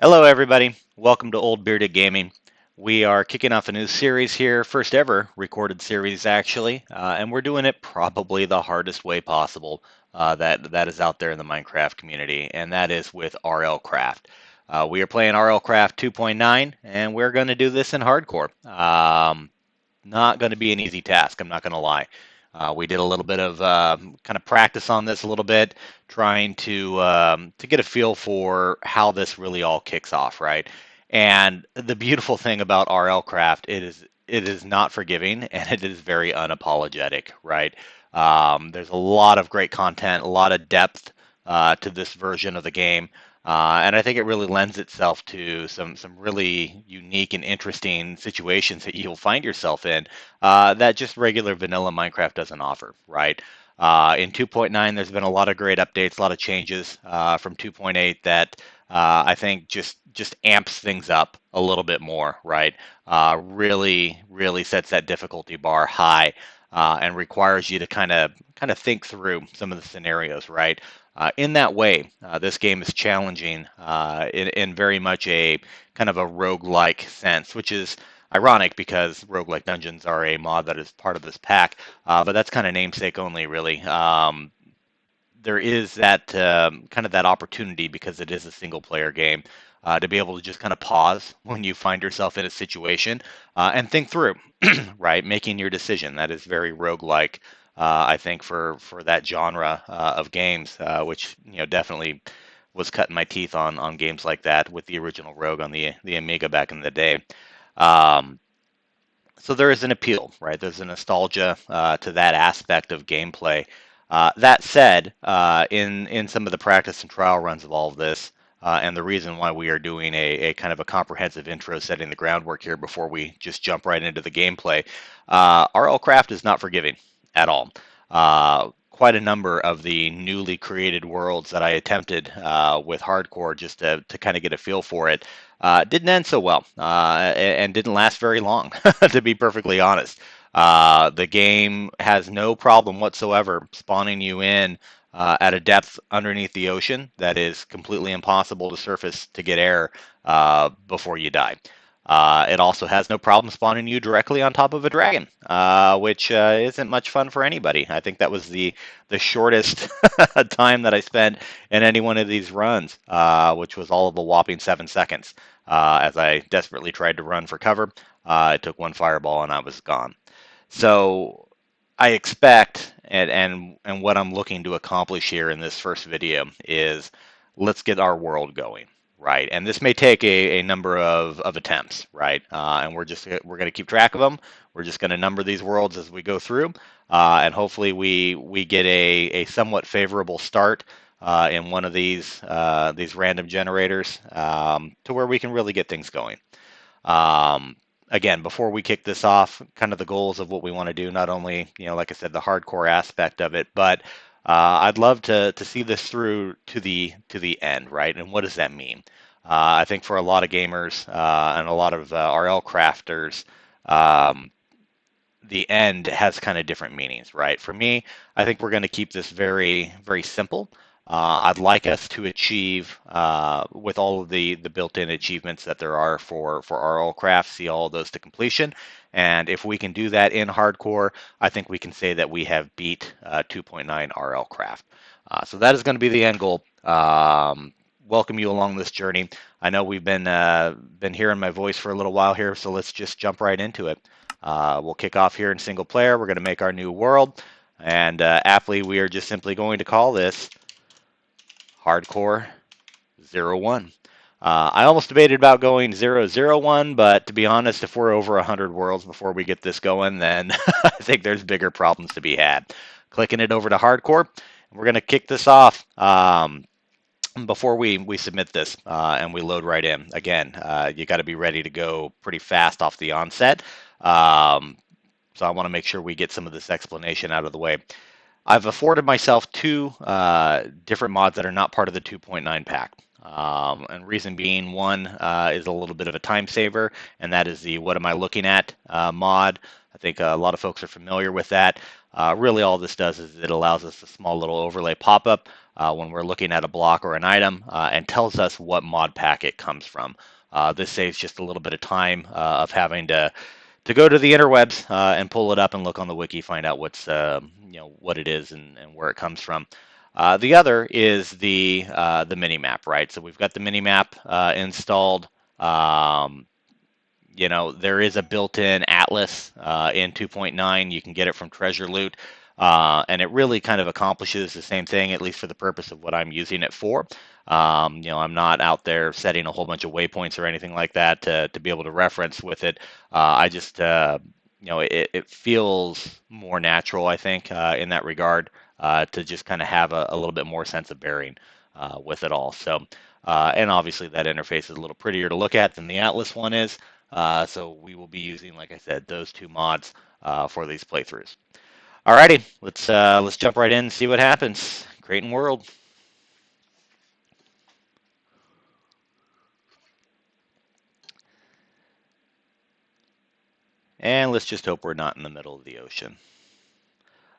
Hello, everybody. Welcome to Old Bearded Gaming. We are kicking off a new series here, first ever recorded series, actually, and we're doing it probably the hardest way possible that is out there in the Minecraft community, and that is with RlCraft. We are playing RlCraft 2.9, and we're going to do this in hardcore. Not going to be an easy task, I'm not going to lie. We did a little bit of kind of practice on this a little bit, trying to get a feel for how this really all kicks off, right? And the beautiful thing about RlCraft, it is not forgiving and it is very unapologetic, right? There's a lot of great content, a lot of depth to this version of the game. And I think it really lends itself to some really unique and interesting situations that you'll find yourself in that just regular vanilla Minecraft doesn't offer, right? In 2.9, there's been a lot of great updates, a lot of changes from 2.8 that I think just amps things up a little bit more, right? Really sets that difficulty bar high and requires you to kind of think through some of the scenarios, right? In that way, this game is challenging in very much a kind of a roguelike sense, which is ironic because roguelike dungeons are a mod that is part of this pack, but that's kind of namesake only, really. There is that kind of that opportunity because it is a single player game to be able to just kind of pause when you find yourself in a situation and think through, right? Making your decision. That is very roguelike. I think for that genre of games, which definitely was cutting my teeth on games like that with the original Rogue on the Amiga back in the day. Um, so there is an appeal, right? There's a nostalgia to that aspect of gameplay. That said, in some of the practice and trial runs of all of this, and the reason why we are doing a kind of a comprehensive intro, setting the groundwork here before we just jump right into the gameplay, RlCraft is not forgiving at all. Quite a number of the newly created worlds that I attempted with hardcore just to kind of get a feel for it didn't end so well and didn't last very long, to be perfectly honest. The game has no problem whatsoever spawning you in at a depth underneath the ocean that is completely impossible to surface to get air before you die. It also has no problem spawning you directly on top of a dragon, which isn't much fun for anybody. I think that was the shortest time that I spent in any one of these runs, which was all of a whopping 7 seconds. As I desperately tried to run for cover, I took one fireball and I was gone. So I expect, and what I'm looking to accomplish here in this first video is let's get our world going, right? And this may take a number of attempts, right? And we're going to keep track of them. We're just going to number these worlds as we go through, and hopefully we get a somewhat favorable start in one of these random generators to where we can really get things going. Again, before we kick this off, kind of the goals of what we want to do, not only, like I said, the hardcore aspect of it, but I'd love to see this through to the end, right? And what does that mean? I think for a lot of gamers and a lot of RL crafters, the end has kind of different meanings, right? For me, I think we're going to keep this very, very simple. I'd like us to achieve, with all of the built-in achievements that there are for RlCraft, see all of those to completion. And if we can do that in hardcore, I think we can say that we have beat 2.9 RlCraft. So that is going to be the end goal. Welcome you along this journey. I know we've been hearing my voice for a little while here, so let's just jump right into it. We'll kick off here in single player. We're going to make our new world, and aptly, we are just simply going to call this Hardcore 01. I almost debated about going 001, but to be honest, if we're over 100 worlds before we get this going, then I think there's bigger problems to be had. Clicking it over to Hardcore, we're going to kick this off. Before we submit this and we load right in, again, you got to be ready to go pretty fast off the onset. So I want to make sure we get some of this explanation out of the way. I've afforded myself two different mods that are not part of the 2.9 pack. And reason being, one is a little bit of a time saver, and that is the What Am I Looking At mod. I think a lot of folks are familiar with that. Really all this does is it allows us a small little overlay pop-up when we're looking at a block or an item, and tells us what mod pack it comes from. This saves just a little bit of time of having to go to the interwebs and pull it up and look on the wiki, find out what's what it is and where it comes from. The other is the mini map, right? So we've got the mini map installed. There is a built-in atlas in 2.9. You can get it from Treasure Loot, and it really kind of accomplishes the same thing, at least for the purpose of what I'm using it for. I'm not out there setting a whole bunch of waypoints or anything like that to be able to reference with it. I just, it feels more natural, I think, in that regard, to just kind of have a little bit more sense of bearing with it all. So, and obviously that interface is a little prettier to look at than the Atlas one is. So we will be using, like I said, those two mods for these playthroughs. Alrighty, let's jump right in and see what happens. Creating world. And let's just hope we're not in the middle of the ocean.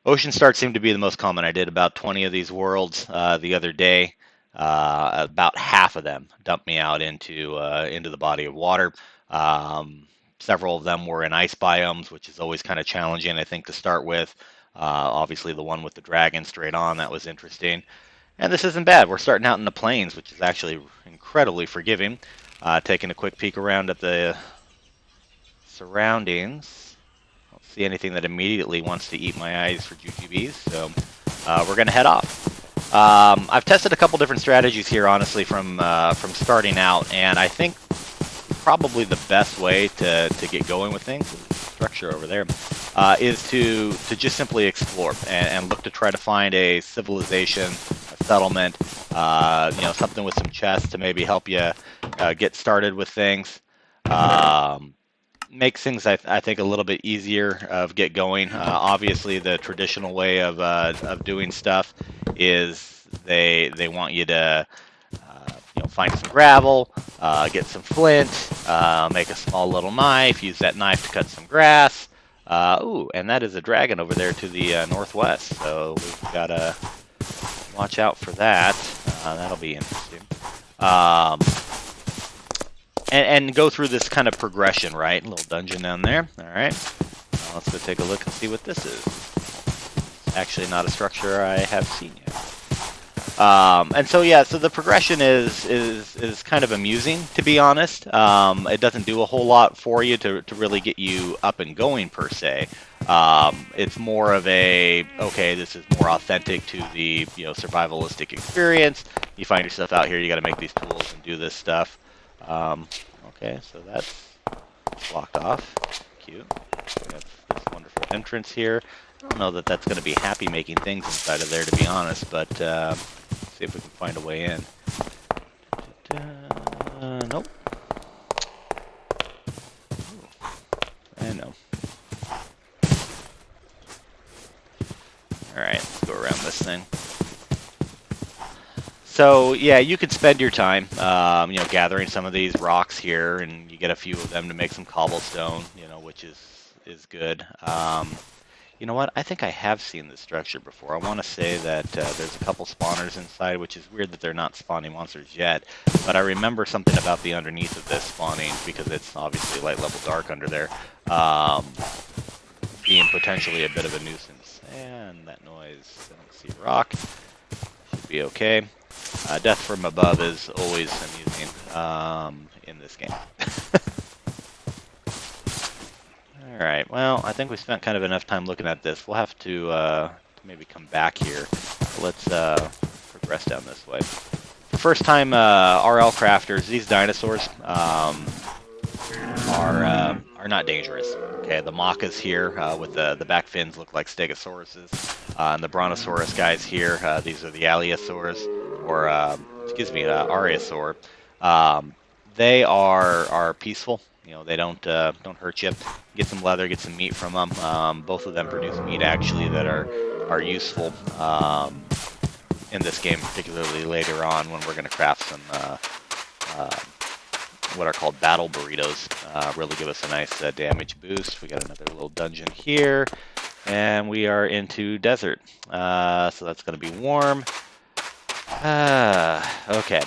Ocean starts seem to be the most common. I did about 20 of these worlds the other day. About half of them dumped me out into the body of water. Several of them were in ice biomes, which is always kind of challenging, I think, to start with. Obviously, the one with the dragon straight on, that was interesting. And this isn't bad. We're starting out in the plains, which is actually incredibly forgiving. Taking a quick peek around at the surroundings. I don't see anything that immediately wants to eat my eyes for jujubes, so we're going to head off. I've tested a couple different strategies here, honestly, from starting out, and I think probably the best way to get going with things, structure over there, is to just simply explore and look to try to find a civilization, a settlement, something with some chests to maybe help you get started with things. Makes things, I think, a little bit easier of get going. Obviously, the traditional way of doing stuff is they want you to find some gravel, get some flint, make a small little knife, use that knife to cut some grass. Ooh, and that is a dragon over there to the northwest, so we've got to watch out for that. That'll be interesting. And go through this kind of progression, right? A little dungeon down there. All right. Let's go take a look and see what this is. Actually, not a structure I have seen yet. And so, yeah, so the progression is kind of amusing, to be honest. It doesn't do a whole lot for you to really get you up and going, per se. It's more of a, okay, this is more authentic to the survivalistic experience. You find yourself out here, you got to make these tools and do this stuff. Okay, so that's blocked off. Cute. We have this wonderful entrance here. I don't know that that's going to be happy making things inside of there, to be honest, but let's see if we can find a way in. Nope. I know. Alright, let's go around this thing. So yeah, you could spend your time, gathering some of these rocks here, and you get a few of them to make some cobblestone, which is good. You know what? I think I have seen this structure before. I want to say that there's a couple spawners inside, which is weird that they're not spawning monsters yet. But I remember something about the underneath of this spawning, because it's obviously light level dark under there, being potentially a bit of a nuisance. And that noise, I don't see rock. Should be okay. Death from above is always amusing in this game. Alright, well, I think we spent kind of enough time looking at this. We'll have to maybe come back here. Let's progress down this way. For first time RL crafters, these dinosaurs are not dangerous. Okay, the Macas here with the back fins look like Stegosauruses. And the Brontosaurus guys here, these are the Allosaurs, or Ariosaur. They are peaceful. They don't hurt you. Get some leather, get some meat from them. Both of them produce meat actually that are useful in this game, particularly later on when we're going to craft some what are called battle burritos. Really give us a nice damage boost. We got another little dungeon here, and we are into desert. So that's going to be warm. Okay.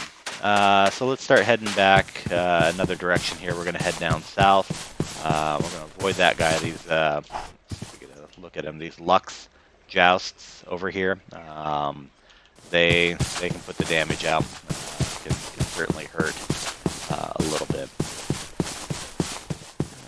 So let's start heading back another direction here. We're going to head down south. We're going to avoid that guy. These, let's see if we get a look at him. These Lux jousts over here. They can put the damage out. Can certainly hurt a little bit.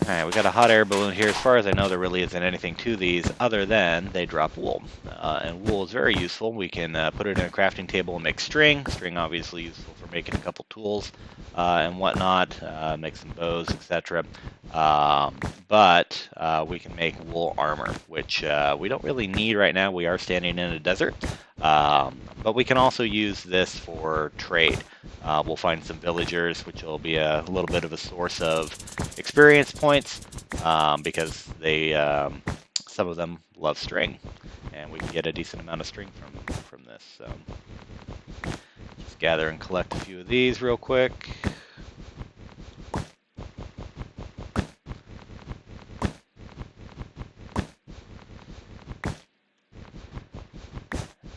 Alright, we got a hot air balloon here. As far as I know, there really isn't anything to these other than they drop wool. And wool is very useful. We can put it in a crafting table and make string. String obviously useful for making a couple tools and whatnot, make some bows, etc. But we can make wool armor, which we don't really need right now. We are standing in a desert. But we can also use this for trade. We'll find some villagers, which will be a little bit of a source of experience points because they, some of them love string, and we can get a decent amount of string from this. So just gather and collect a few of these real quick.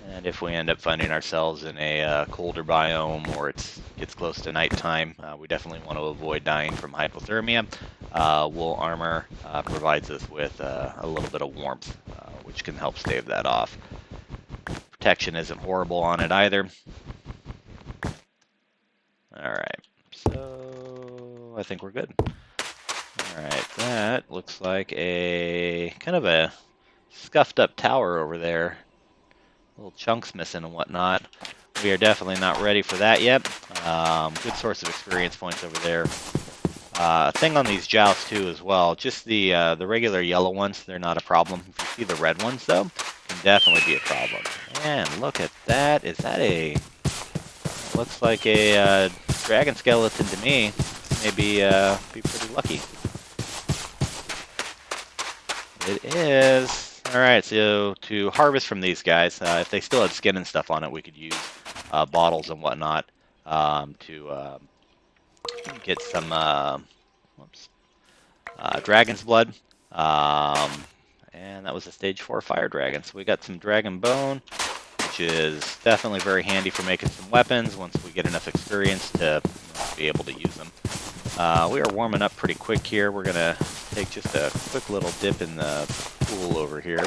And if we end up finding ourselves in a colder biome or it gets close to nighttime, we definitely want to avoid dying from hypothermia. Wool armor provides us with a little bit of warmth, which can help stave that off. Protection isn't horrible on it either. Alright, so I think we're good. Alright, that looks like a kind of a scuffed up tower over there. Little chunks missing and whatnot. We are definitely not ready for that yet. Good source of experience points over there. A thing on these jousts too as well, just the regular yellow ones, they're not a problem. If you see the red ones though, can definitely be a problem. And look at that. Is that a... looks like a dragon skeleton to me. Maybe be pretty lucky. It is. Alright, so to harvest from these guys, if they still had skin and stuff on it, we could use bottles and whatnot to get some dragon's blood. And that was a stage 4 fire dragon. So we got some dragon bone, which is definitely very handy for making some weapons once we get enough experience to be able to use them. We are warming up pretty quick here. We're going to take just a quick little dip in the pool over here.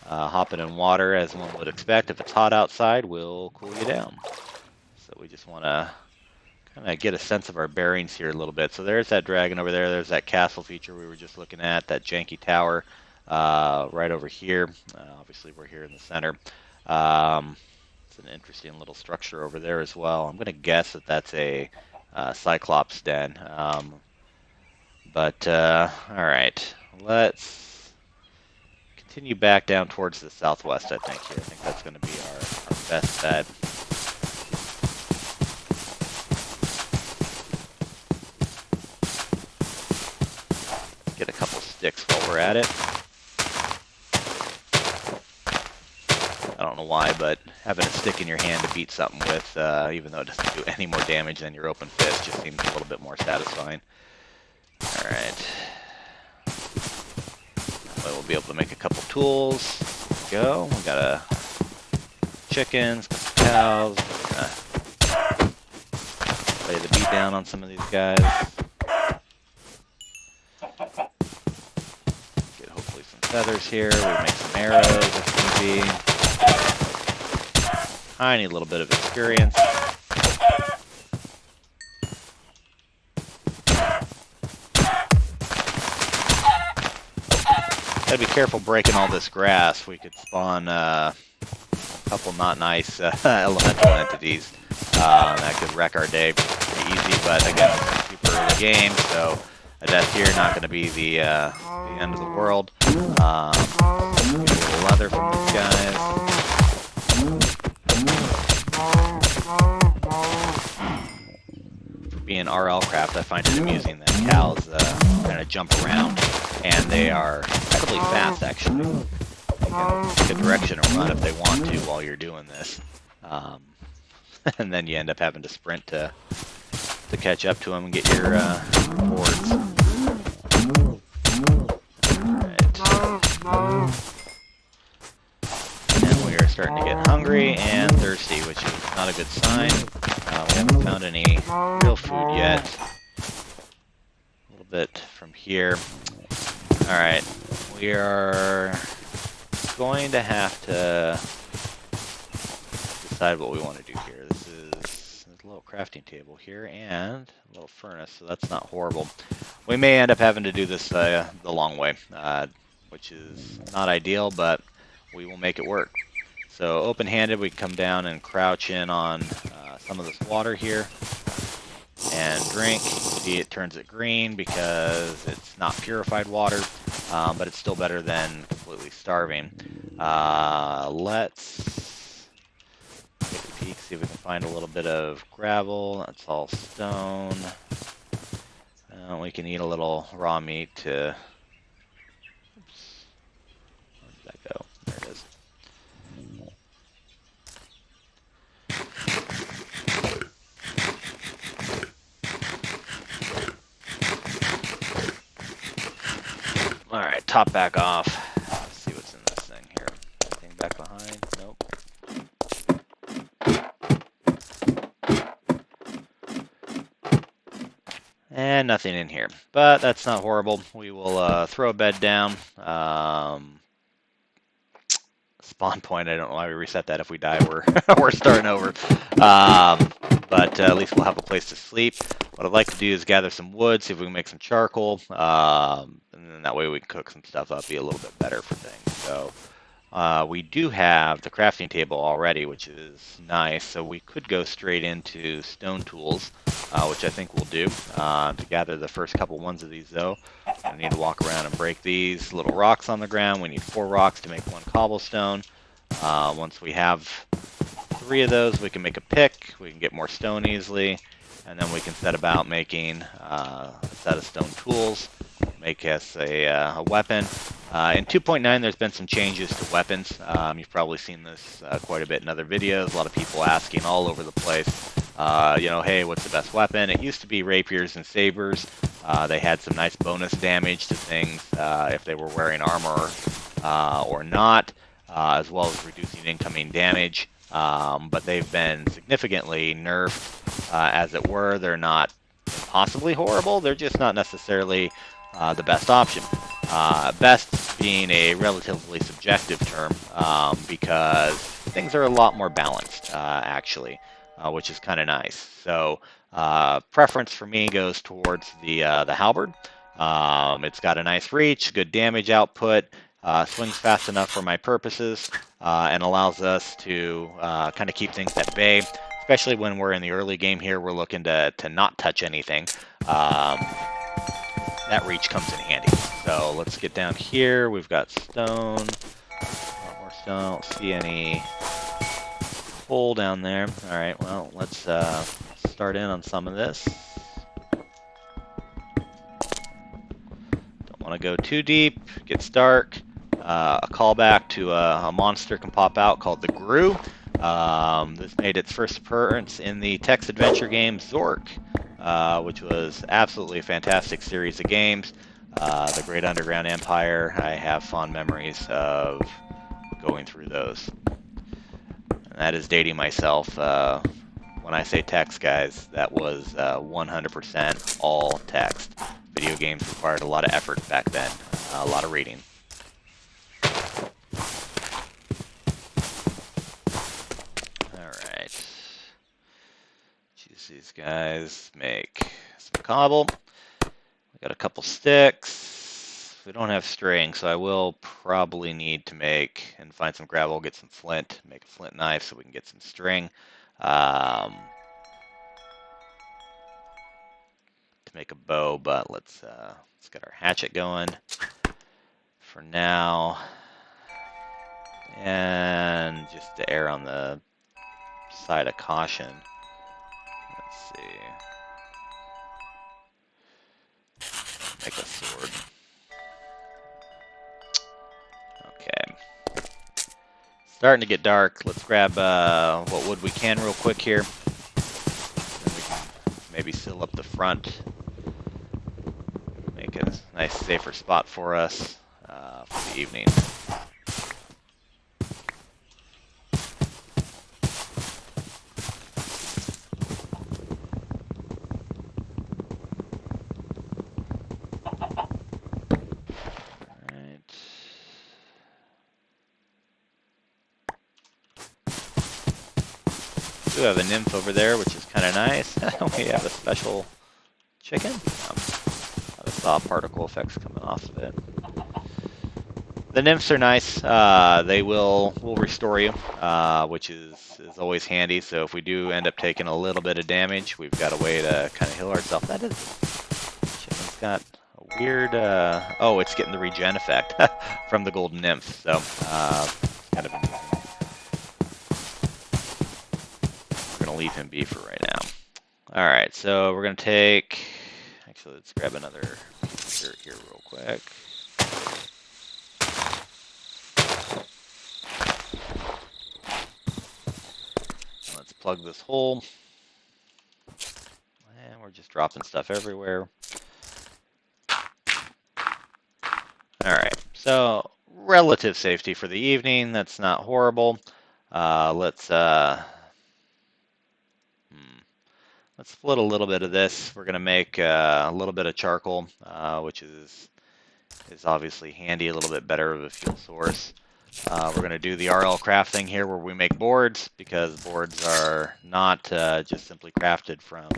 Hopping in water, as one would expect. If it's hot outside, we'll cool you down. So we just want to kind of get a sense of our bearings here a little bit. So there's that dragon over there. There's that castle feature we were just looking at, that janky tower right over here. Obviously, we're here in the center. It's an interesting little structure over there as well. I'm going to guess that that's a Cyclops den. All right, let's continue back down towards the southwest, I think, here. I think that's going to be our best bet. Get a couple sticks while we're at it. I don't know why, but having a stick in your hand to beat something with, even though it doesn't do any more damage than your open fist, just seems a little bit more satisfying. Alright. That way we'll be able to make a couple tools. There we go. We got chickens, couple cows. We're gonna lay the beat down on some of these guys. Get hopefully some feathers here. We make some arrows if need be. Tiny little bit of experience. Gotta be careful breaking all this grass. We could spawn a couple not nice elemental entities. That could wreck our day pretty easy, but again, super early game, so a death here not gonna be the end of the world. Get a little leather from these guys. Being RlCraft, I find it amusing that cows kind of jump around, and they are incredibly fast, actually. They can take a direction and run if they want to while you're doing this. And then you end up having to sprint to catch up to them and get your boards. Right. And we are starting to get hungry and thirsty, which is not a good sign. We haven't found any real food yet. A little bit from here. Alright, we are going to have to decide what we want to do here. There's a little crafting table here and a little furnace, so that's not horrible. We may end up having to do this the long way, which is not ideal, but we will make it work. So open-handed, we can come down and crouch in on some of this water here and drink. See, it turns it green because it's not purified water, but it's still better than completely starving. Let's take a peek, see if we can find a little bit of gravel. That's all stone. We can eat a little raw meat to... Oops. Where did that go? There it is. Alright, top back off. Let's see what's in this thing here. Anything back behind? Nope. And nothing in here. But that's not horrible. We will throw a bed down. Spawn point, I don't know why we reset that. If we die, we're starting over. But at least we'll have a place to sleep. What I'd like to do is gather some wood, see if we can make some charcoal, and then that way we can cook some stuff up, be a little bit better for things. So we do have the crafting table already, which is nice. So we could go straight into stone tools, which I think we'll do. To gather the first couple ones of these, though, I need to walk around and break these little rocks on the ground. We need 4 rocks to make 1 cobblestone. Once we have 3 of those, we can make a pick. We can get more stone easily. And then we can set about making a set of stone tools, make us a weapon. In 2.9, there's been some changes to weapons. You've probably seen this quite a bit in other videos. A lot of people asking all over the place, you know, hey, what's the best weapon? It used to be rapiers and sabers. They had some nice bonus damage to things if they were wearing armor or not, as well as reducing incoming damage. But they've been significantly nerfed, as it were. They're not possibly horrible. They're just not necessarily the best option. Best being a relatively subjective term, because things are a lot more balanced, actually, which is kind of nice. So preference for me goes towards the halberd. It's got a nice reach, good damage output, swings fast enough for my purposes, and allows us to kind of keep things at bay, especially when we're in the early game here. We're looking to not touch anything. That reach comes in handy. So let's get down here. We've got stone. A lot more stone. I don't see any coal down there. All right, well, let's start in on some of this. Don't want to go too deep. Gets dark. A callback to a monster can pop out called the Gru. This made its first appearance in the text adventure game Zork, which was absolutely a fantastic series of games. The Great Underground Empire, I have fond memories of going through those. And that is dating myself. When I say text, guys, that was 100% all text. Video games required a lot of effort back then, a lot of reading. Alright. Choose these guys, make some cobble. We got a couple sticks. We don't have string, so I will probably need to make and find some gravel, get some flint, make a flint knife so we can get some string. To make a bow, but let's get our hatchet going for now. And just to err on the side of caution, let's see. Make a sword. Okay. Starting to get dark. Let's grab what wood we can real quick here. Then we can maybe seal up the front. Make a nice, safer spot for us for the evening. have a nymph over there, which is kind of nice. We have a special chicken. I saw particle effects coming off of it. The nymphs are nice. They will restore you, which is always handy. So if we do end up taking a little bit of damage, we've got a way to kind of heal ourselves. That is, chicken's got a weird. Oh, it's getting the regen effect from the golden nymph. So kind of amusing. We're gonna leave him be for right now. All right, so we're gonna take. Actually, let's grab another dirt here real quick. Let's plug this hole. And we're just dropping stuff everywhere. Alright, so relative safety for the evening. That's not horrible. Let's split a little bit of this. We're going to make a little bit of charcoal, which is obviously handy, a little bit better of a fuel source. We're going to do the RlCraft thing here where we make boards, because boards are not just simply crafted from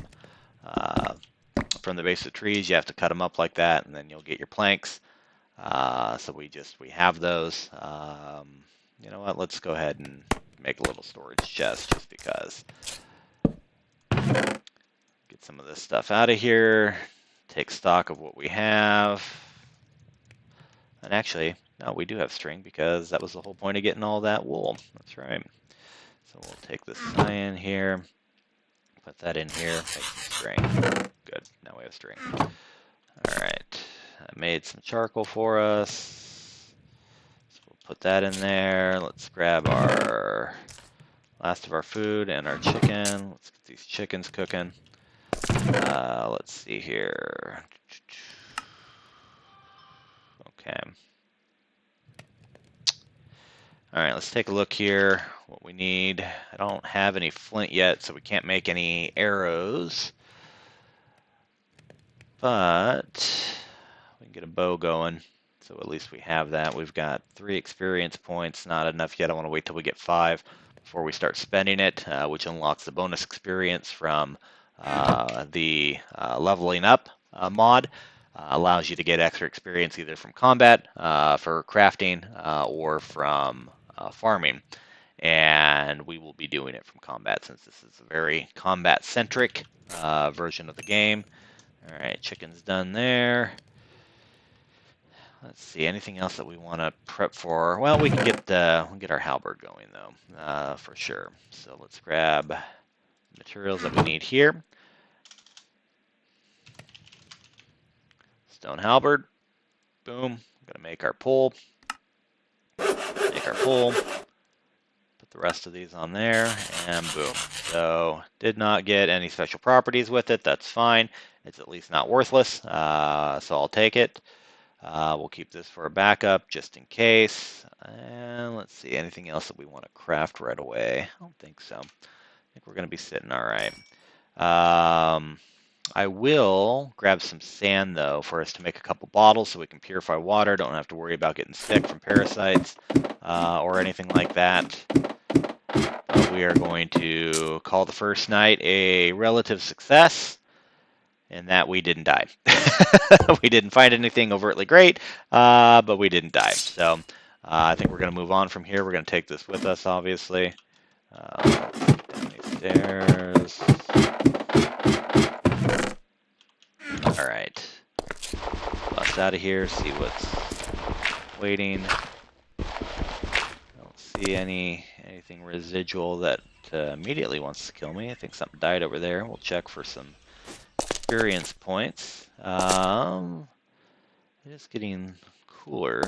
the base of trees. You have to cut them up like that, and then you'll get your planks. So we have those. You know what? Let's go ahead and make a little storage chest just because. Get some of this stuff out of here. Take stock of what we have. And actually, no, we do have string because that was the whole point of getting all that wool. That's right. So we'll take this cyan here, put that in here, make some string. Good, now we have string. All right, I made some charcoal for us. So we'll put that in there. Let's grab our last of our food and our chicken. Let's get these chickens cooking. Let's see here. Okay. All right, let's take a look here. What we need. I don't have any flint yet, so we can't make any arrows. But we can get a bow going. So at least we have that. We've got 3 experience points. Not enough yet. I want to wait till we get 5 before we start spending it, which unlocks the bonus experience from the leveling up mod. Allows you to get extra experience either from combat, for crafting, or from farming. And we will be doing it from combat since this is a very combat-centric version of the game. All right, chicken's done there. Let's see, anything else that we want to prep for? Well, we can get our halberd going though, for sure. So let's grab materials that we need here. Stone halberd. Boom. I'm gonna make our pole. Make our pole. Put the rest of these on there, and boom. So did not get any special properties with it. That's fine. It's at least not worthless. So I'll take it. We'll keep this for a backup just in case. And let's see, anything else that we want to craft right away? I don't think so. I think we're going to be sitting all right. I will grab some sand, though, for us to make a couple bottles so we can purify water. Don't have to worry about getting sick from parasites or anything like that. But we are going to call the first night a relative success, in that we didn't die. We didn't find anything overtly great, but we didn't die. So I think we're going to move on from here. We're going to take this with us, obviously. Down these stairs. All right. Bust out of here, see what's waiting. Don't see anything residual that immediately wants to kill me. I think something died over there. We'll check for some experience points. It is getting cooler,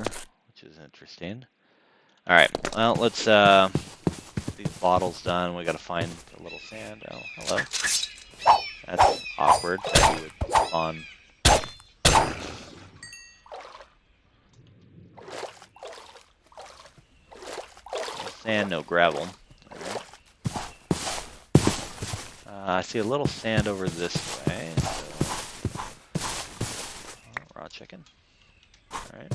which is interesting. All right, well, let's get these bottles done. We got to find a little sand. Oh, hello. That's awkward that you would spawn. No sand, no gravel. All right. I see a little sand over this way. So raw chicken. All right.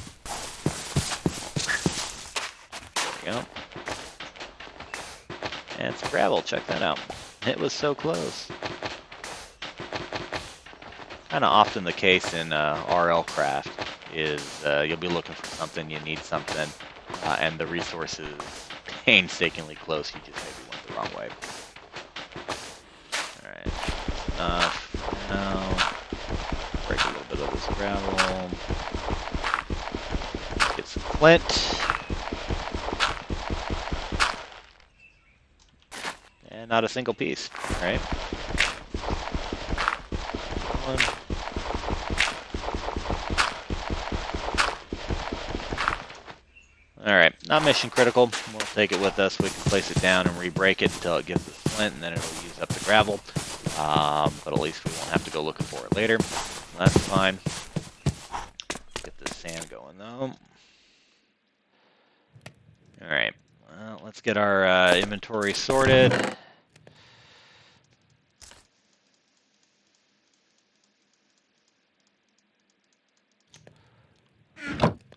There we go. And it's gravel. Check that out. It was so close. Kind of often the case in RlCraft is you'll be looking for something, you need something, and the resource is painstakingly close. You just maybe went the wrong way. All right, now break a little bit of this gravel. Get some flint. And not a single piece. All right. Alright, not mission critical. We'll take it with us. We can place it down and re-break it until it gives us flint, and then it'll use up the gravel. But at least we won't have to go looking for it later. That's fine. Get this sand going, though. Alright, well, let's get our inventory sorted.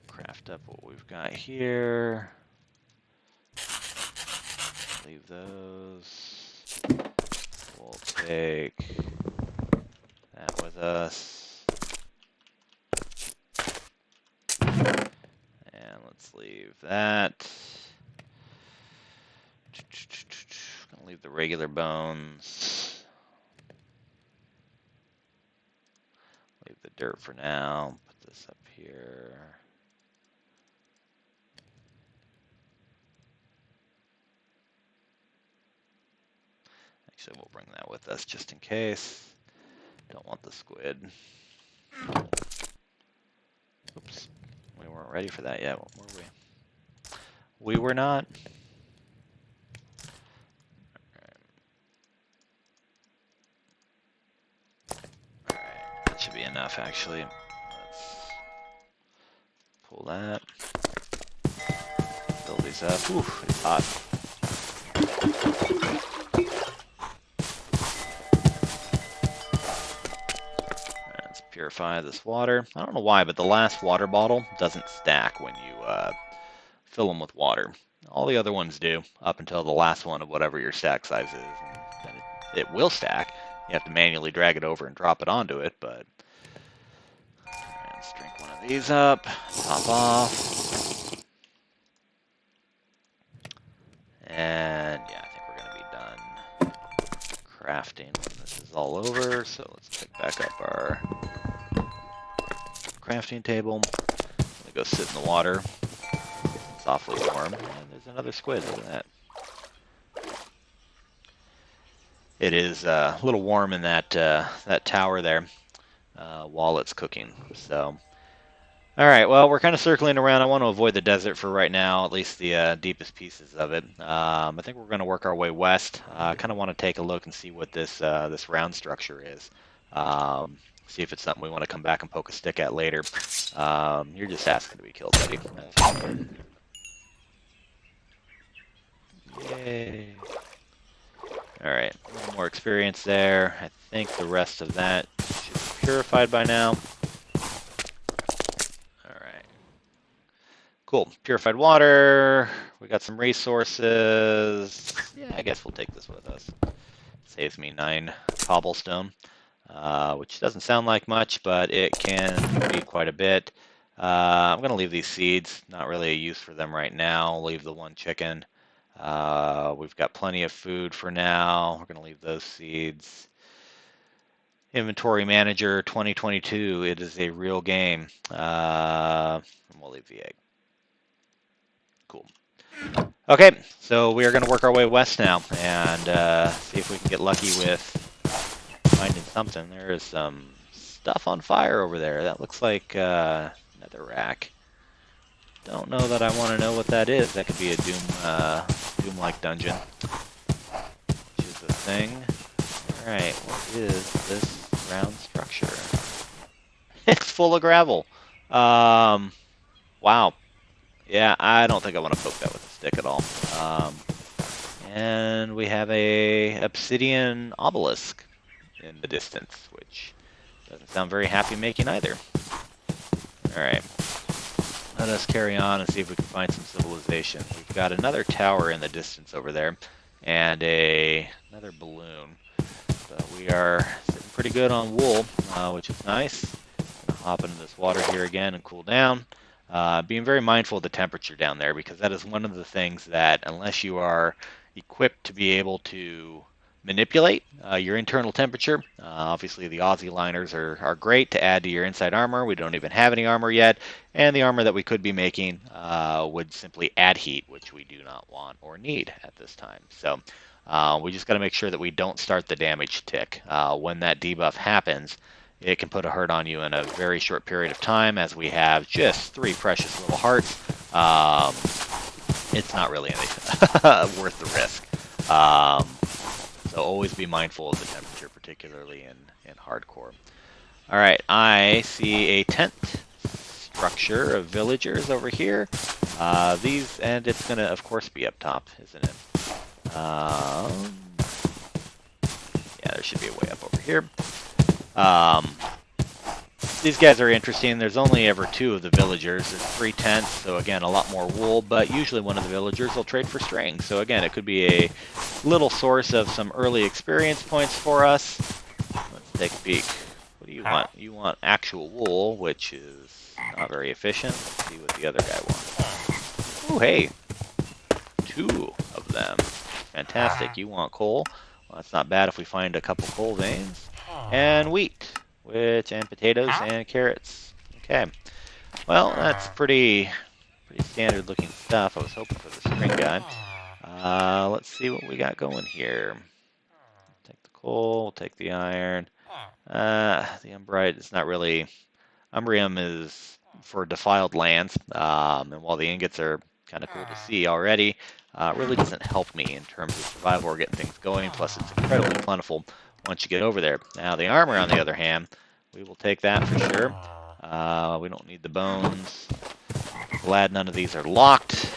Craft up what we've got here. Leave those. We'll take that with us. And let's leave that. Gonna leave the regular bones. Leave the dirt for now. Put this up here. Actually, we'll bring that with us just in case. Don't want the squid. Oops. We weren't ready for that yet, were we? We were not. Alright, that should be enough actually. Let's pull that. Fill these up. Ooh, it's hot. Let's purify this water. I don't know why, but the last water bottle doesn't stack when you fill them with water. All the other ones do, up until the last one of whatever your stack size is. And then it will stack. You have to manually drag it over and drop it onto it, but... Alright, let's drink one of these up, top off. And yeah, I think we're going to be done crafting when this is all over. So let's pick back up our crafting table. I'm going to go sit in the water. It's awfully warm. And there's another squid, look at that. It is a little warm in that that tower there while it's cooking. So, all right. Well, we're kind of circling around. I want to avoid the desert for right now, at least the deepest pieces of it. I think we're going to work our way west. I kind of want to take a look and see what this this round structure is. See if it's something we want to come back and poke a stick at later. You're just asking to be killed, buddy. Yay. Alright, a little more experience there. I think the rest of that should be purified by now. Alright. Cool. Purified water. We got some resources. Yeah, I guess we'll take this with us. Saves me 9 cobblestone, which doesn't sound like much, but it can be quite a bit. I'm going to leave these seeds. Not really a use for them right now. I'll leave the 1 chicken. We've got plenty of food for now. We're going to leave those seeds. Inventory Manager 2022. It is a real game. And we'll leave the egg. Cool. Okay, so we are going to work our way west now and see if we can get lucky with finding something. There is some stuff on fire over there. That looks like netherrack. Don't know that I want to know what that is. That could be a Doom-like dungeon, which is a thing. All right, what is this round structure? It's full of gravel. Wow. Yeah, I don't think I want to poke that with a stick at all. And we have a obsidian obelisk in the distance, which doesn't sound very happy making either. All right. Let us carry on and see if we can find some civilization. We've got another tower in the distance over there, and another balloon. So we are sitting pretty good on wool, which is nice. Gonna hop into this water here again and cool down. Being very mindful of the temperature down there, because that is one of the things that, unless you are equipped to be able to manipulate your internal temperature, obviously the Aussie liners are great to add to your inside armor. We don't even have any armor yet, and the armor that we could be making would simply add heat, which we do not want or need at this time. So we just got to make sure that we don't start the damage tick. When that debuff happens, it can put a hurt on you in a very short period of time, as we have just 3 precious little hearts. It's not really anything worth the risk. So always be mindful of the temperature, particularly in hardcore. All right, I see a tent structure of villagers over here. And it's going to, of course, be up top, isn't it? Yeah, there should be a way up over here. These guys are interesting. There's only ever 2 of the villagers. There's 3 tents, so again, a lot more wool, but usually one of the villagers will trade for string. So again, it could be a little source of some early experience points for us. Let's take a peek. What do you want? You want actual wool, which is not very efficient. Let's see what the other guy wants. Oh, hey. 2 of them. Fantastic. You want coal? Well, that's not bad if we find a couple coal veins. And wheat. And potatoes and carrots. Okay. Well, that's pretty standard looking stuff. I was hoping for the string guy. Let's see what we got going here. Take the coal, we'll take the iron. The umbrite is not really... Umbrium is for defiled lands, and while the ingots are kind of cool to see already, it really doesn't help me in terms of survival or getting things going, plus it's incredibly plentiful once you get over there. Now the armor, on the other hand, we will take that for sure. We don't need the bones. Glad none of these are locked.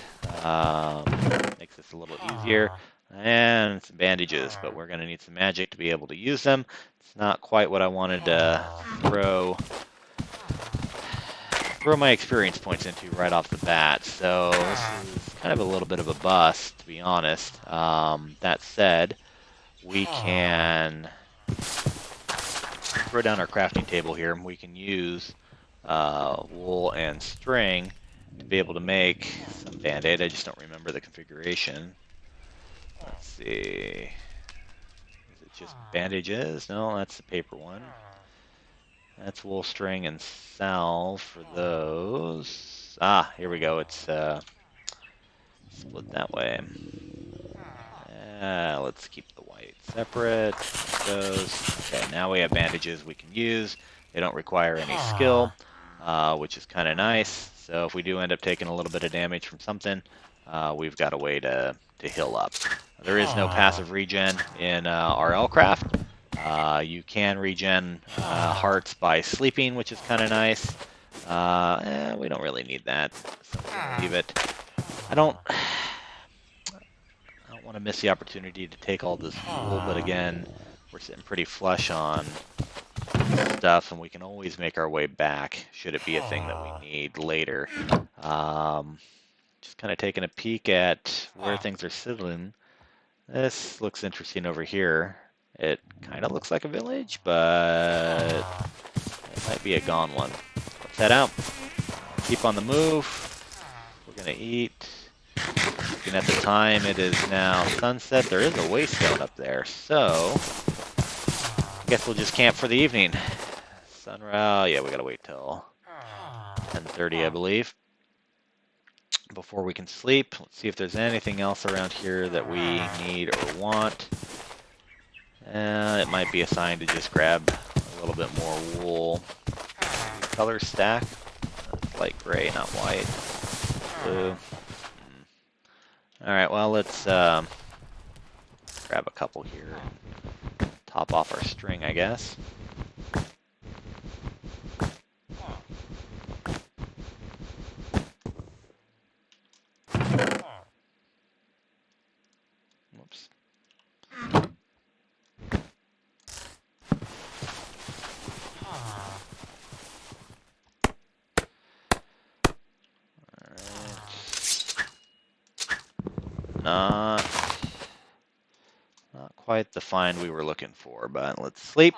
Makes this a little easier. And some bandages, but we're going to need some magic to be able to use them. It's not quite what I wanted to throw my experience points into right off the bat. So this is kind of a little bit of a bust, to be honest. That said, we can throw down our crafting table here, and we can use wool and string to be able to make some band-aid. I just don't remember the configuration. Let's see. Is it just bandages? No, that's the paper one. That's wool, string, and salve for those. Ah, here we go. It's split that way. Let's keep the white separate. Those. Okay, now we have bandages we can use. They don't require any skill, which is kind of nice. So if we do end up taking a little bit of damage from something, we've got a way to heal up. There is no passive regen in RlCraft. You can regen hearts by sleeping, which is kind of nice. We don't really need that, so we're gonna leave it. I don't want to miss the opportunity to take all this wool, but again, we're sitting pretty flush on stuff, and we can always make our way back should it be a thing that we need later. Just kind of taking a peek at where things are sitting. This looks interesting over here. It kind of looks like a village, but it might be a gone one. Let's head out. Keep on the move. We're going to eat. Looking at the time, it is now sunset. There is a waystone up there, so I guess we'll just camp for the evening. Sunrise, yeah, we got to wait till 10:30, I believe, before we can sleep. Let's see if there's anything else around here that we need or want. It might be a sign to just grab a little bit more wool. Color stack. Light gray, not white. Blue. Alright, well, let's grab a couple here. Top off our string, I guess. Whoops. Not quite the find we were looking for, but let's sleep.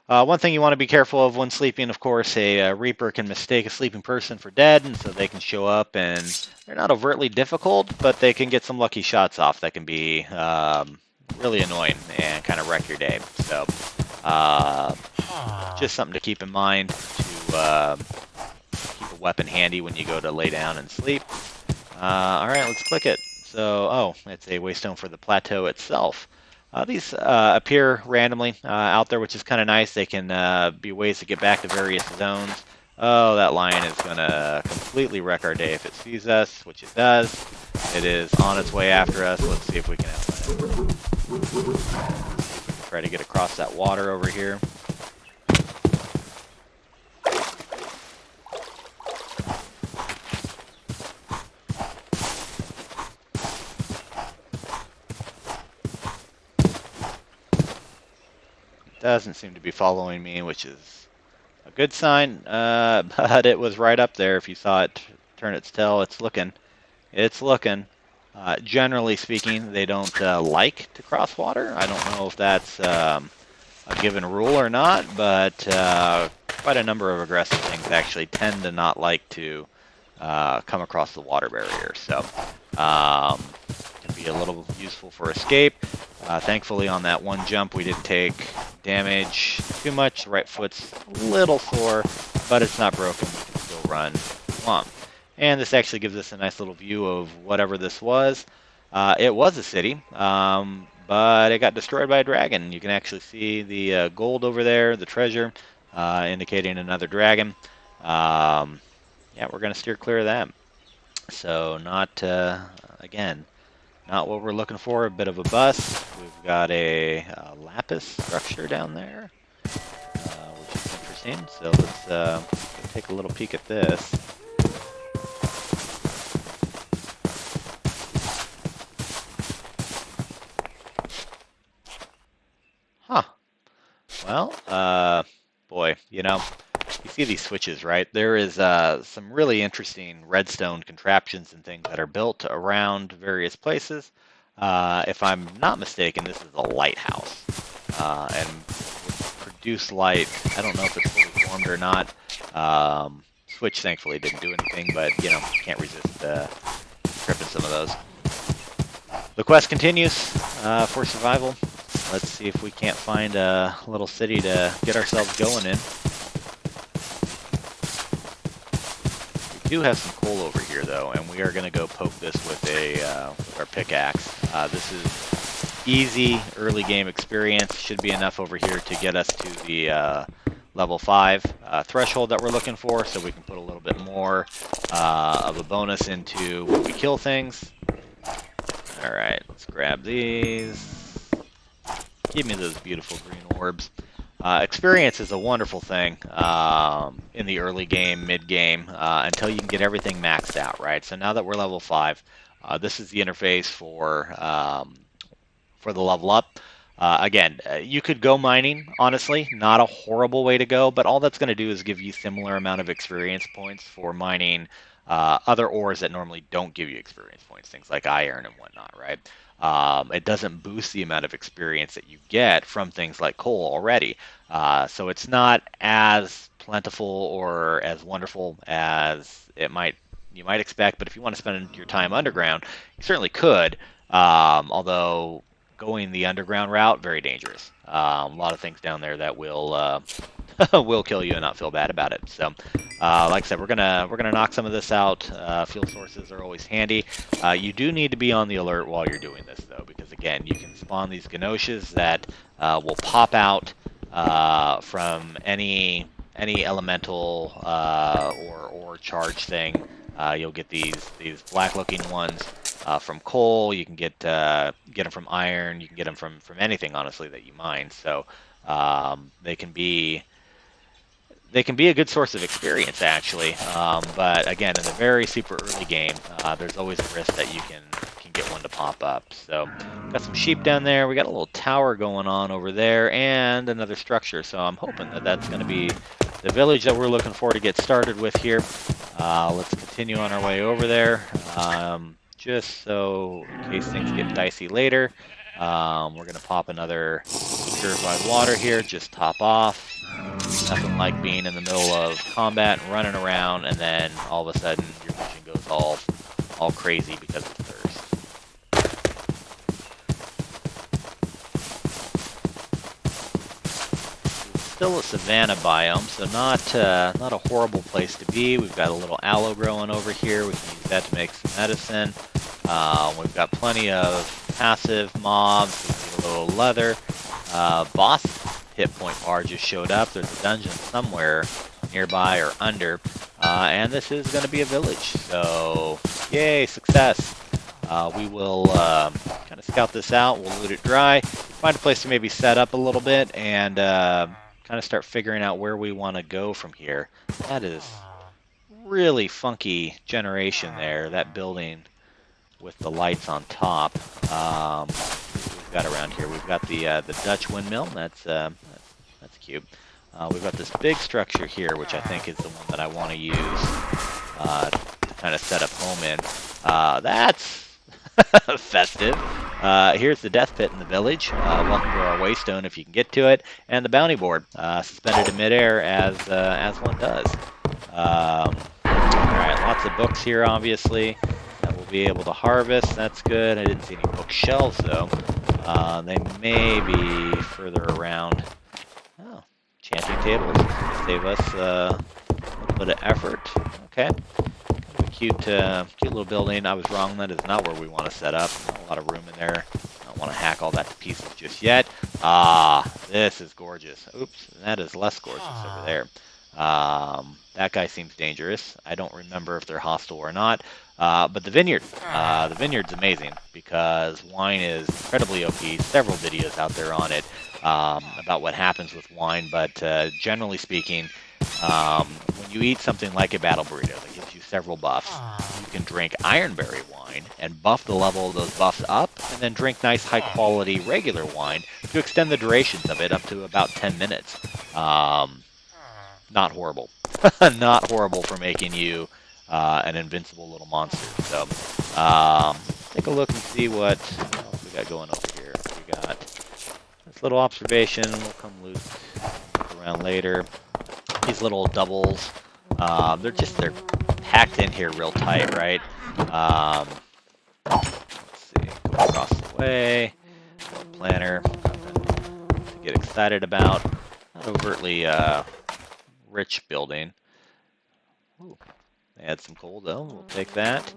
One thing you want to be careful of when sleeping, of course, a Reaper can mistake a sleeping person for dead, and so they can show up, and they're not overtly difficult, but they can get some lucky shots off that can be really annoying and kind of wreck your day. So just something to keep in mind to keep a weapon handy when you go to lay down and sleep. All right, let's click it. So, oh, it's a waystone for the plateau itself. These appear randomly out there, which is kind of nice. They can be ways to get back to various zones. Oh, that lion is going to completely wreck our day if it sees us, which it does. It is on its way after us. Let's see if we can outrun it. Try to get across that water over here. Doesn't seem to be following me, which is a good sign, but it was right up there. If you saw it turn its tail, it's looking. It's looking. Generally speaking, they don't like to cross water. I don't know if that's a given rule or not, but quite a number of aggressive things actually tend to not like to come across the water barrier. So can be a little useful for escape. Thankfully, on that one jump, we didn't take damage too much. The right foot's a little sore, but it's not broken. We can still run along. And this actually gives us a nice little view of whatever this was. It was a city, but it got destroyed by a dragon. You can actually see the gold over there, the treasure, indicating another dragon. Yeah, we're going to steer clear of that. So not, again, not what we're looking for. A bit of a bust. We've got a lapis structure down there, which is interesting. So let's take a little peek at this. Huh. Well, boy, you know, you see these switches, right? There is some really interesting redstone contraptions and things that are built around various places. If I'm not mistaken, this is a lighthouse, and produce light. I don't know if it's fully formed or not. Switch thankfully didn't do anything, but you know, can't resist tripping some of those. The quest continues for survival. Let's see if we can't find a little city to get ourselves going in. We do have some coal over here, though, and we are going to go poke this with our pickaxe. This is easy early game experience. Should be enough over here to get us to the level 5 threshold that we're looking for, so we can put a little bit more of a bonus into when we kill things. All right, let's grab these. Give me those beautiful green orbs. Experience is a wonderful thing in the early game, mid-game, until you can get everything maxed out, right? So now that we're level 5, this is the interface for the level up. Again, you could go mining, honestly, not a horrible way to go, but all that's going to do is give you similar amount of experience points for mining other ores that normally don't give you experience points, things like iron and whatnot, right? It doesn't boost the amount of experience that you get from things like coal already. So it's not as plentiful or as wonderful as you might expect, but if you want to spend your time underground, you certainly could, although going the underground route, very dangerous. A lot of things down there that will will kill you and not feel bad about it. So, like I said, we're gonna knock some of this out. Fuel sources are always handy. You do need to be on the alert while you're doing this, though, because again, you can spawn these ganoches that will pop out from any elemental or charge thing. You'll get these black-looking ones from coal. You can get them from iron. You can get them from anything, honestly, that you mine. So they can be a good source of experience, actually. But again, in the very super early game, there's always a risk that you can get one to pop up. So got some sheep down there. We got a little tower going on over there and another structure. So I'm hoping that that's going to be the village that we're looking for to get started with here. Let's continue on our way over there. Just so in case things get dicey later. We're going to pop another purified water here, just top off. Nothing like being in the middle of combat and running around, and then all of a sudden your vision goes all crazy because of thirst. Still a savanna biome, so not a horrible place to be. We've got a little aloe growing over here. We can use that to make some medicine. We've got plenty of passive mobs. We need a little leather. Boss hit point bar just showed up. There's a dungeon somewhere nearby or under, and this is going to be a village. So, yay, success. We will kind of scout this out. We'll loot it dry, find a place to maybe set up a little bit, and kind of start figuring out where we want to go from here. That is really funky generation there, that building with the lights on top. We've got around here. We've got the Dutch windmill. That's cute. We've got this big structure here, which I think is the one that I want to use to kind of set up home in. That's festive. Here's the death pit in the village. Welcome to our waystone if you can get to it, and the bounty board suspended in midair as one does. All right, lots of books here, obviously. That we'll be able to harvest. That's good. I didn't see any bookshelves though. They may be further around. Oh, enchanting tables. Save us a little bit of effort. Okay. Cute little building. I was wrong. That is not where we want to set up. Not a lot of room in there. I don't want to hack all that to pieces just yet. Ah, this is gorgeous. Oops, that is less gorgeous over there. That guy seems dangerous. I don't remember if they're hostile or not. But the vineyard's amazing because wine is incredibly OP. Several videos out there on it about what happens with wine. But generally speaking, when you eat something like a battle burrito that gives you several buffs, you can drink ironberry wine and buff the level of those buffs up, and then drink nice high quality regular wine to extend the durations of it up to about 10 minutes. Not horrible. Not horrible for making you an invincible little monster. So take a look and see what else we got going over here. We got this little observation. We'll come look around later. These little doubles, they're packed in here real tight, right? Let's see, go across the way, planner, nothing to get excited about. Not overtly rich building. Ooh, they had some coal though. We'll take that.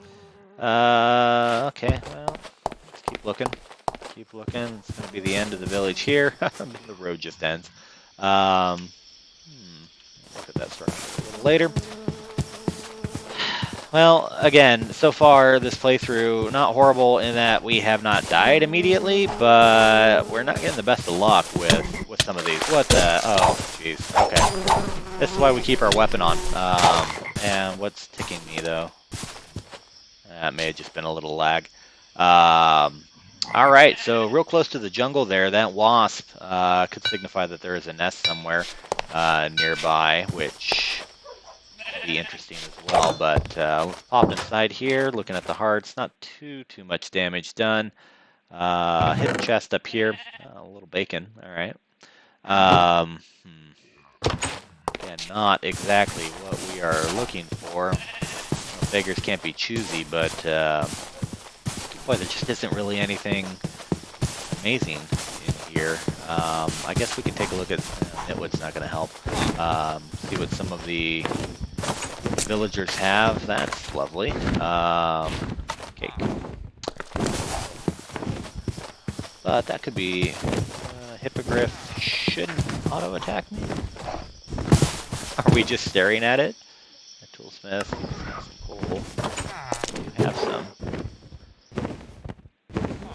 Okay, well, let's keep looking. Keep looking. It's going to be the end of the village here. The road just ends. Look at that structure a little later. Well, again, so far this playthrough, not horrible in that we have not died immediately, but we're not getting the best of luck with some of these. What the? Oh, jeez. Okay. This is why we keep our weapon on. And what's ticking me, though? That may have just been a little lag. All right, so real close to the jungle there, that wasp could signify that there is a nest somewhere nearby, which would be interesting as well. But let's pop inside here, looking at the hearts. Not too much damage done. Hidden chest up here. A little bacon. All right. Again, not exactly what we are looking for. Well, beggars can't be choosy, but boy, there just isn't really anything amazing in here. I guess we can take a look at Nitwit's not going to help. See what some of the villagers have. That's lovely. Cake. But that could be Hippogriff shouldn't auto attack me. Are we just staring at it? A toolsmith, some coal. We have some.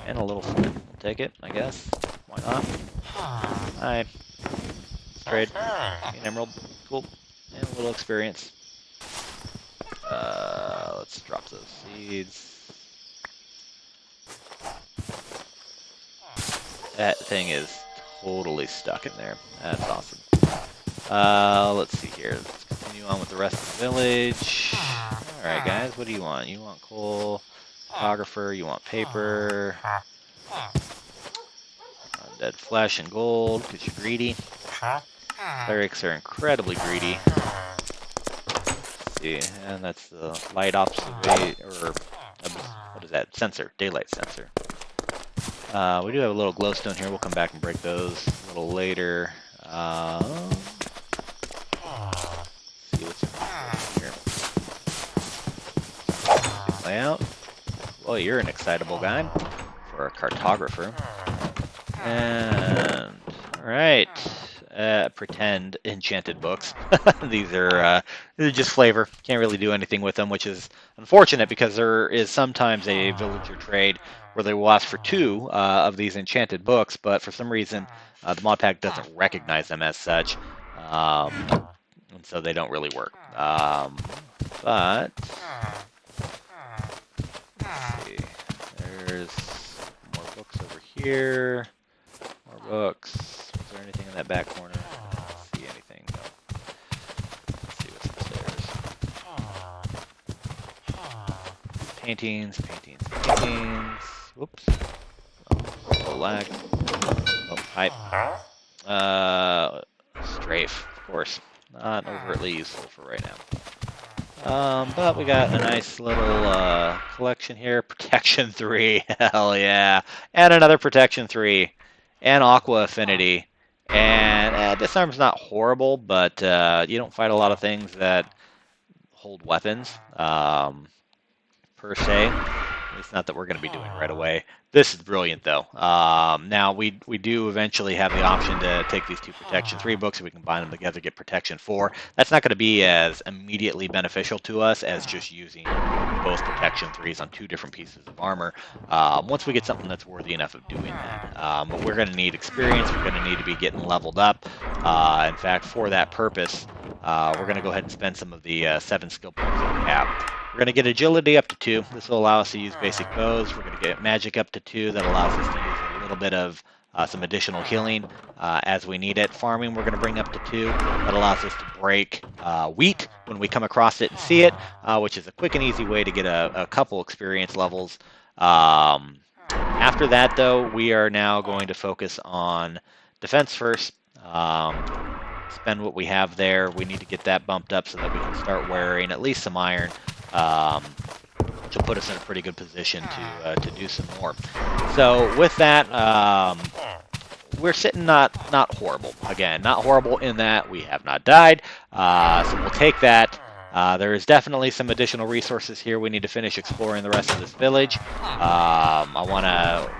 And a little flint. We'll take it, I guess. Why not? Hi. Let's trade. An emerald. Cool. And a little experience. Let's drop those seeds. That thing is totally stuck in there. That's awesome. Let's see here. Let's continue on with the rest of the village. Alright guys, what do you want? You want coal, photographer, you want paper. Dead flesh and gold, because you're greedy. Clerics are incredibly greedy. Let's see, and that's the light observation, or what is that? Sensor, daylight sensor. We do have a little glowstone here. We'll come back and break those a little later. See what's in here. Layout. Well, you're an excitable guy for a cartographer. And all right, pretend enchanted books. These are just flavor. Can't really do anything with them, which is unfortunate because there is sometimes a villager trade where they will ask for 2 of these enchanted books, but for some reason the mod pack doesn't recognize them as such, and so they don't really work. But let's see, there's more books over here. More books. Is there anything in that back corner? I don't see anything. No. Let's see what's upstairs. Paintings, paintings, paintings. Whoops. Oh, lag. Oh, pipe. Strafe, of course. Not overtly useful for right now. But we got a nice little collection here. Protection 3. Hell yeah. And another Protection 3. And Aqua Affinity. And Disarm's not horrible, but you don't fight a lot of things that hold weapons, per se. It's not that we're going to be doing right away. This is brilliant, though. Now, we do eventually have the option to take these 2 Protection 3 books, and we can bind them together to get Protection 4. That's not going to be as immediately beneficial to us as just using both Protection 3s on 2 different pieces of armor. Once we get something that's worthy enough of doing that. But we're going to need experience. We're going to need to be getting leveled up. In fact, for that purpose, we're going to go ahead and spend some of the 7 skill points that we have. We're going to get agility up to 2. This will allow us to use basic bows. We're going to get magic up to 2. That allows us to use a little bit of some additional healing as we need it. Farming, we're going to bring up to 2. That allows us to break wheat when we come across it and see it, which is a quick and easy way to get a couple experience levels. After that, though, we are now going to focus on defense first. Spend what we have there. We need to get that bumped up so that we can start wearing at least some iron. To put us in a pretty good position to do some more. So with that, we're sitting not horrible. Again, not horrible in that we have not died. So we'll take that. There is definitely some additional resources here. We need to finish exploring the rest of this village. I want to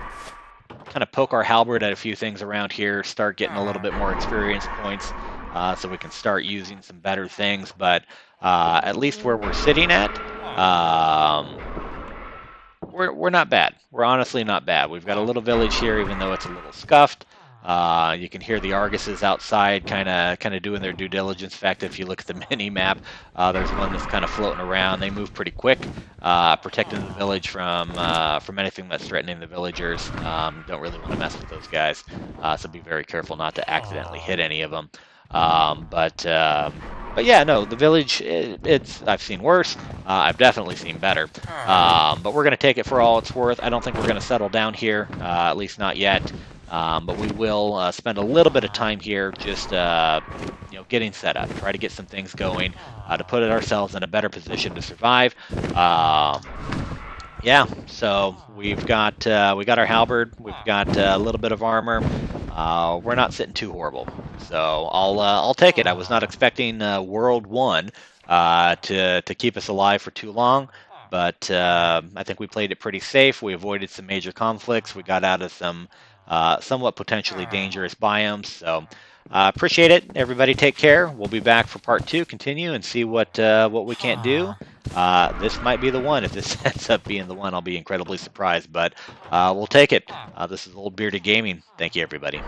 kind of poke our halberd at a few things around here, start getting a little bit more experience points so we can start using some better things. But at least where we're sitting at, we're not bad. We're honestly not bad. We've got a little village here, even though it's a little scuffed. You can hear the Arguses outside kind of doing their due diligence. In fact, if you look at the mini map, there's one that's kind of floating around. They move pretty quick, protecting the village from anything that's threatening the villagers. Don't really want to mess with those guys, so be very careful not to accidentally hit any of them. But yeah, no, the village, I've seen worse. I've definitely seen better. But we're going to take it for all it's worth. I don't think we're going to settle down here, at least not yet. But we will spend a little bit of time here just getting set up, try to get some things going to put ourselves in a better position to survive. Yeah, so we got our halberd, we've got a little bit of armor. We're not sitting too horrible, so I'll take it. I was not expecting World 1 to keep us alive for too long, but I think we played it pretty safe. We avoided some major conflicts. We got out of some somewhat potentially dangerous biomes. So appreciate it. Everybody take care. We'll be back for part 2, continue and see what we can't do. This might be the one. If this ends up being the one, I'll be incredibly surprised, but we'll take it. This is OldBeardedGaming. Thank you, everybody.